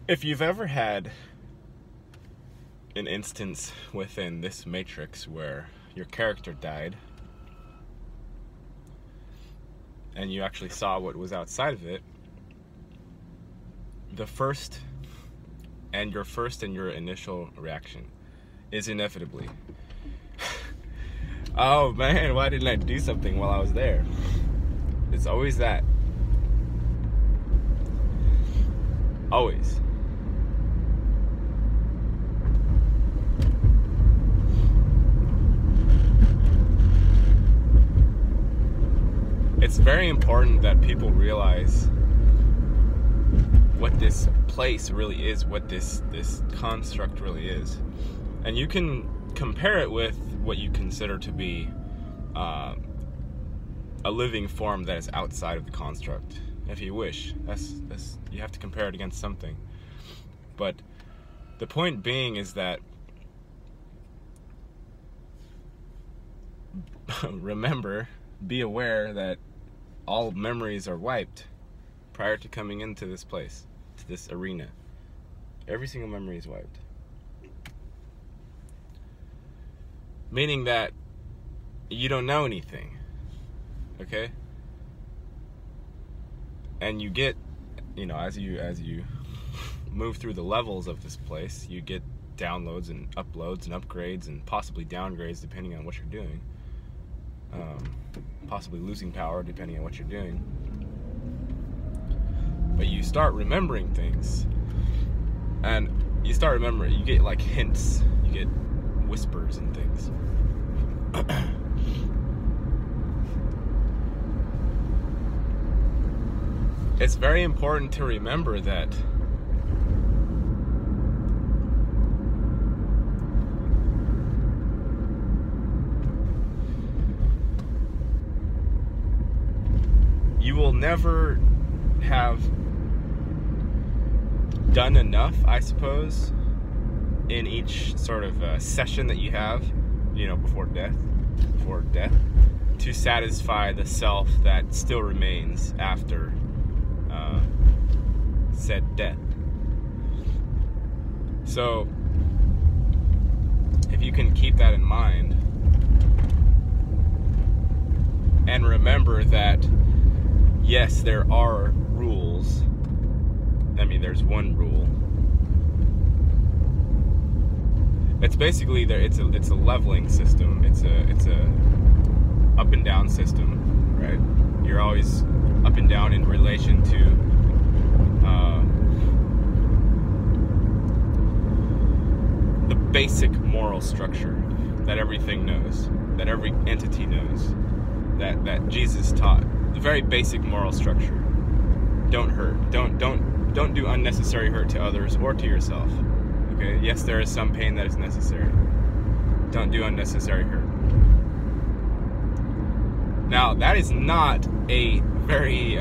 If you've ever had an instance within this matrix where your character died and you actually saw what was outside of it, your first and your initial reaction is inevitably, oh man, why didn't I do something while I was there? It's always that. Always. It's very important that people realize what this place really is, what this construct really is. And you can compare it with what you consider to be a living form that is outside of the construct, if you wish. That's you have to compare it against something. But the point being is that remember, be aware that all memories are wiped prior to coming into this place, to this arena. Every single memory is wiped. Meaning that you don't know anything, okay? And you get, as you move through the levels of this place, you get downloads and uploads and upgrades and possibly downgrades depending on what you're doing. Possibly losing power depending on what you're doing. But you start remembering things, and you get like hints, you get whispers and things. It's very important to remember that you will never have done enough, I suppose, in each sort of session that you have, before death, to satisfy the self that still remains after said death. So, if you can keep that in mind, and remember that yes, there are rules. I mean, there's one rule. It's basically it's a leveling system. It's a up and down system, right? You're always up and down in relation to the basic moral structure that everything knows, that every entity knows, that Jesus taught. The very basic moral structure. Don't hurt. Don't do unnecessary hurt to others or to yourself. Okay? Yes, there is some pain that is necessary. Don't do unnecessary hurt. Now, that is not a very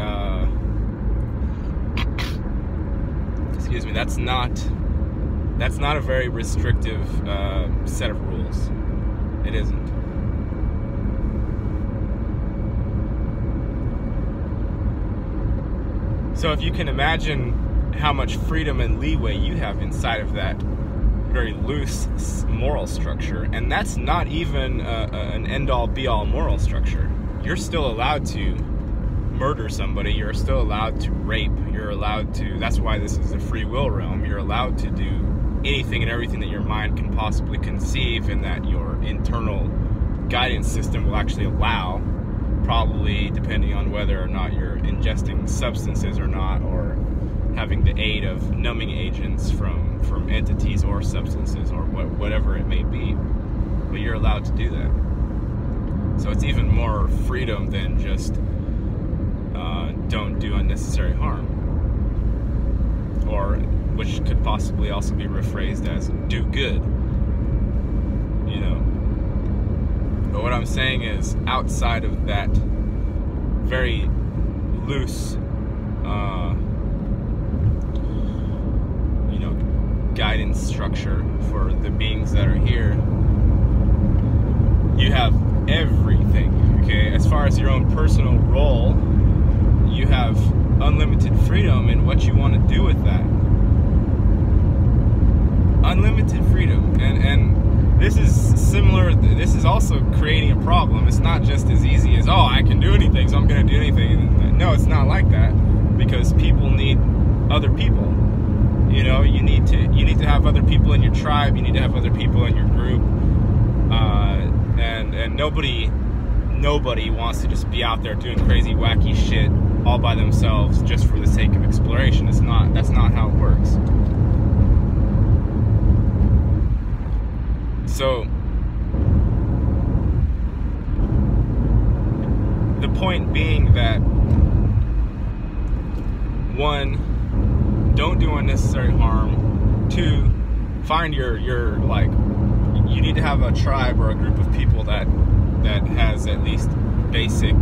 that's not a very restrictive set of rules. It isn't. So if you can imagine how much freedom and leeway you have inside of that very loose moral structure, and that's not even an end-all be-all moral structure. You're still allowed to murder somebody, you're still allowed to rape, you're allowed to, that's why this is a free will realm, you're allowed to do anything and everything that your mind can possibly conceive and that your internal guidance system will actually allow, probably depending on whether or not you're ingesting substances or not, or having the aid of numbing agents from entities or substances or whatever it may be. But you're allowed to do that. So it's even more freedom than just don't do unnecessary harm. Or, which could possibly also be rephrased as do good. But what I'm saying is, outside of that very loose, guidance structure for the beings that are here, you have everything, okay? As far as your own personal role, you have unlimited freedom in what you want to do with that. unlimited freedom. And this is similar, this is also creating a problem. It's not just as easy as, oh, I can do anything, so I'm going to do anything. No, it's not like that, because people need other people. You know, you need to have other people in your tribe, you need to have other people in your group, and nobody wants to just be out there doing crazy, wacky shit all by themselves just for the sake of exploration. That's not how it works. So the point being that, one, don't do unnecessary harm. Two, find your like, you need to have a tribe or a group of people that has at least basic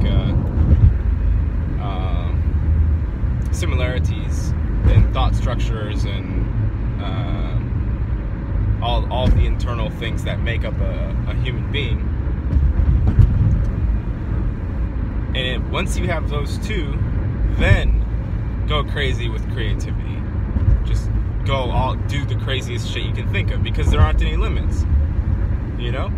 similarities in thought structures and all the internal things that make up a human being. And once you have those two, then go crazy with creativity. Just do the craziest shit you can think of, because there aren't any limits, you know?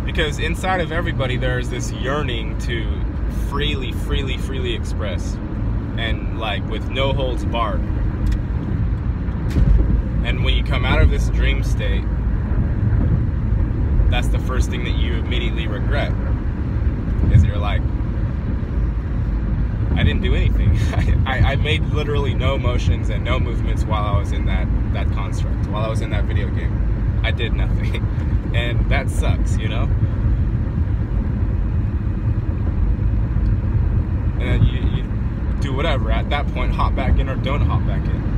Because inside of everybody there's this yearning to freely express, and like with no holds barred. And when you come out of this dream state, that's the first thing that you immediately regret, is you're like, I didn't do anything. I made literally no motions and no movements while I was in that construct, while I was in that video game. I did nothing. And that sucks, you know? And then you do whatever. At that point, hop back in or don't hop back in.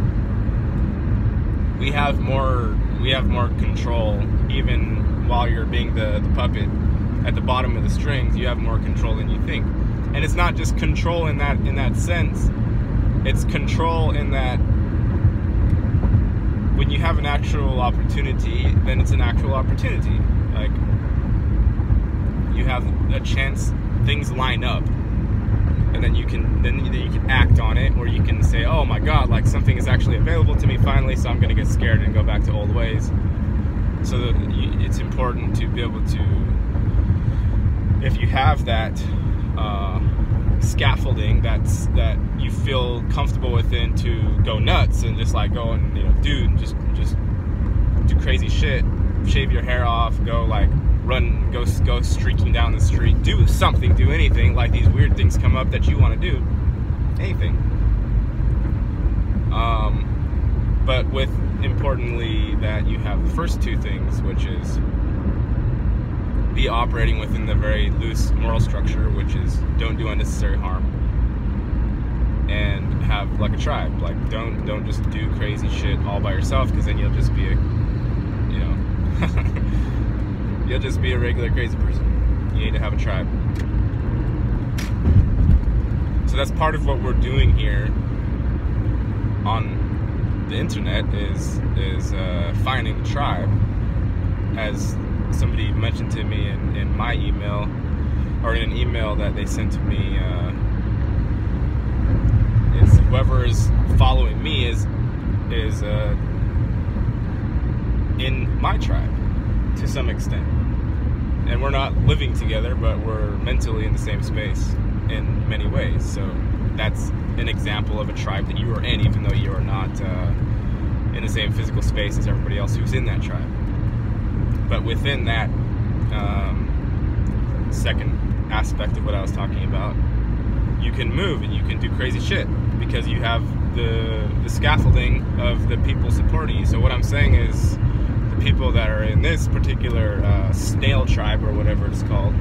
We have more control, even while you're being the puppet at the bottom of the strings. You have more control than you think. And it's not just control in that sense. It's control in that when you have an actual opportunity, then it's an actual opportunity. Like, you have a chance, things line up, and then you can act on it, or you can say, oh my god, like something is actually available to me finally, so I'm gonna get scared and go back to old ways. So it's important to be able to, if you have that scaffolding that you feel comfortable within, to go nuts and just like go and, you know, just do crazy shit, shave your hair off, go like run, go streaking down the street, do something, do anything. Like, these weird things come up that you want to do, anything. But with, importantly, that you have the first two things, which is be operating within the very loose moral structure, which is don't do unnecessary harm, and have like a tribe. Like, don't just do crazy shit all by yourself, because then you'll just be you'll just be a regular crazy person. You need to have a tribe. So that's part of what we're doing here on the internet, is finding a tribe. As somebody mentioned to me in my email, or in an email that they sent to me, it's whoever is following me is in my tribe to some extent. And we're not living together, but we're mentally in the same space in many ways. So that's an example of a tribe that you are in, even though you are not in the same physical space as everybody else who's in that tribe. But within that second aspect of what I was talking about, you can move and you can do crazy shit, because you have the scaffolding of the people supporting you. So what I'm saying is, the people that are in this particular snail tribe, or whatever it's called,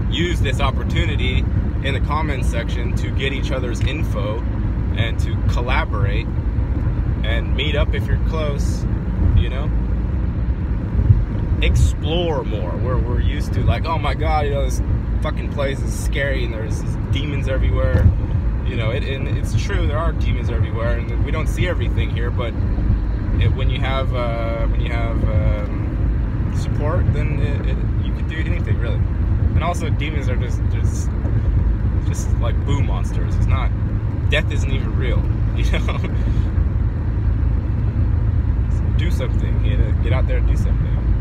use this opportunity in the comments section to get each other's info and to collaborate and meet up if you're close, you know? Explore more. We're used to, like, oh my god, you know, this fucking place is scary and there's demons everywhere. You know, and it's true, there are demons everywhere, and we don't see everything here, but when you have support, then you can do anything, really. And also, demons are just like boo monsters. It's not, death isn't even real. you know? So do something, get out there and do something.